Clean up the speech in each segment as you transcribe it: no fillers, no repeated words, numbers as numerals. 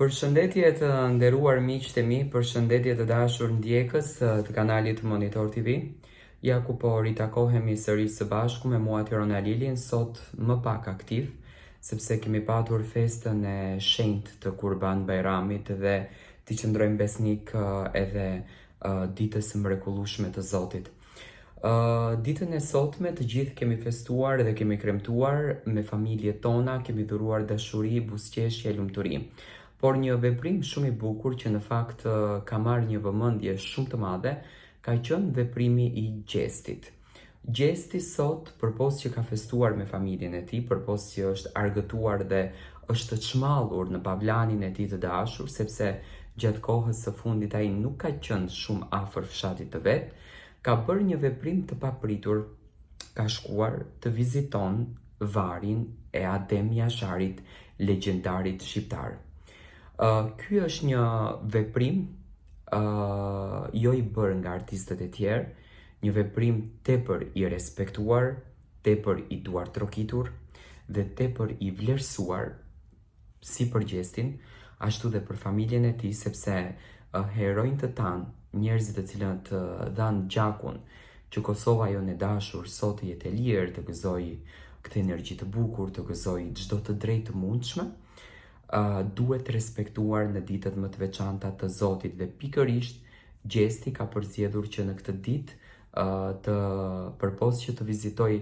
Përshëndetje të nderuar miqtë e mi, përshëndetje të dashur ndjekës të kanalit Monitor TV. Ja ku po ritakohemi sërish së bashku me mua Tirona Lilin, sot më pak aktiv, sepse kemi patur festën e shenjtë të Kurban Bajramit dhe t'i qëndrojmë besnik edhe ditës së mrekullueshme të Zotit. Ditën e sotme të gjithë kemi festuar dhe kemi kremtuar me familjet tona, kemi dhuruar dashuri, buzëqeshje, lumturi. Por një veprim shumë i bukur që në fakt ka marrë një vëmendje shumë të madhe, ka qenë veprimi i gjestit. Gjesti sot, përpos që ka festuar me familjen e tij, përpos që është argëtuar dhe është çmallur në pavlanin e tij të dashur, sepse gjatë kohës së fundit ai nuk ka qenë shumë afër fshatit të vet, ka bërë një veprim të papritur. Ka shkuar të viziton varin e Adem Jasharit, legjendarit shqiptar. Ky është një veprim jo i bërë nga artistët e tjerë, një veprim tepër i respektuar, tepër i duar trokitur dhe tepër i vlerësuar si për gjestin, ashtu dhe për familjen e tij, sepse heronjtë të tanë, njerëzit të cilët dhanë gjakun që Kosova jonë e dashur sot të jetë e lirë, të gëzojë këtë energji të bukur, të gëzojë çdo të drejtë të mundshme, duhet respektuar në ditët më të veçanta të Zotit dhe pikërisht gjesti ka përzgjedhur që në këtë ditë të përpos që të vizitoj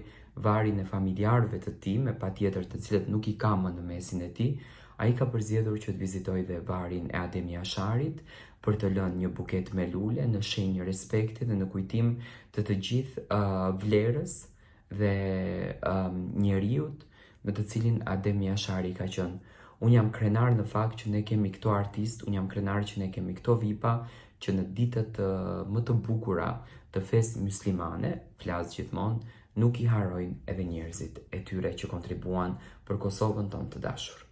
varin e familjarëve të tij, me patjetër të cilët nuk i ka më në mesin e tij, ai ka përzgjedhur që të vizitoj dhe varin e Adem Jasharit për të lënë një buket me lule në shenjë respekti dhe në kujtim të gjithë vlerës dhe njeriut me të cilin Adem Jashari ka qenë. Unë jam krenar në fakt që ne kemi këto artist, unë jam krenar që ne kemi këto vipa që në ditët më të bukura të festë muslimane, flas gjithmonë, nuk i harojnë edhe njerëzit e tyre që kontribuan për Kosovën tonë të dashur.